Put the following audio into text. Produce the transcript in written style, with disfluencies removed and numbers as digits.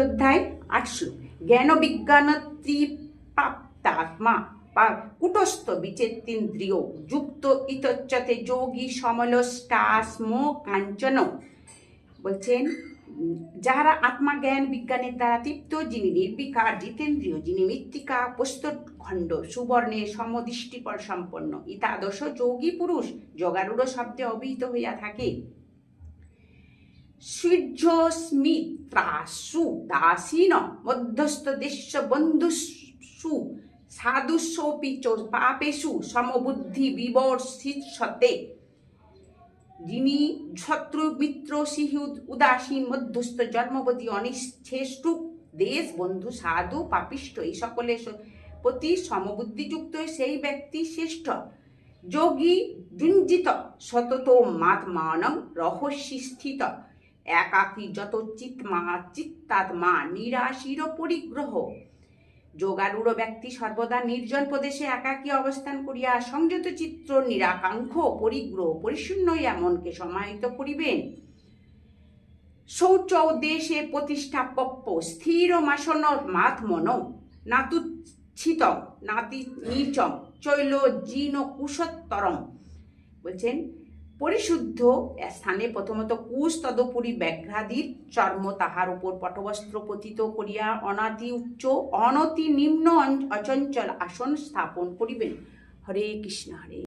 অধ্যায় ৮ শ্লোক। জ্ঞান বিজ্ঞান ত্রিপ্রাপ্তাত্মা কুটস্থ বিচেতেন্দ্রিয় যুক্ত ইতচ্চতে যোগী সমলষ্টাস্ম কাঞ্চন। বলছেন যাহারা আত্মা জ্ঞান বিজ্ঞানের দ্বারা তৃপ্ত, যিনি নির্বিকার জিতেন্দ্রিয়, যিনি মৃত্তিকা প্রস্তরখণ্ড সুবর্ণের সমদৃষ্টিপর সম্পন্ন, ইতাদর্শ যোগী পুরুষ যোগারূঢ় শব্দে অভিহিত হইয়া থাকে। সূর্যস্মিত্রাসু দাসীন মধ্যস্থ দেশ বন্ধুষু সাধুষ্বপি চ পাপেষু সমবুদ্ধি বিবর্ষিষ্যতে। যিনি শত্রু মিত্র সিহু উদাসীন মধ্যস্থ জন্মবতী অনিচ্ছেষ্টুক দেশ বন্ধু সাধু পাপিষ্ঠ এই সকলের প্রতি সমবুদ্ধিযুক্ত সেই ব্যক্তি শ্রেষ্ঠ। যোগী যুঞ্জিত সতত মাত্মানং রহস্যি স্থিত একাকী যত চিত্তাত্মা নিরাশির পরিগ্রহ। যোগারূঢ় ব্যক্তি সর্বদা নির্জন প্রদেশে একাকী অবস্থান করিয়া সংযত চিত্র নিরাকাঙ্ক্ষ পরিগ্রহ পরিশূন্য হইয়া মনকে সমাহিত করিবেন। শৌচ দেশে প্রতিষ্ঠাপপ্য স্থির মাসন মাত্মন নাতুচ্ছিত নাতি নিচম চৈল জিন কুশোত্তরম। বলছেন পরিশুদ্ধ স্থানে প্রথমত কুশ, তদুপরি ব্যাঘ্রাদির চর্ম তাহার উপর পটবস্ত্র পতিত করিয়া অনাতি উচ্চ অনতি নিম্ন অচঞ্চল আসন স্থাপন করিবেন। হরে কৃষ্ণ হরে।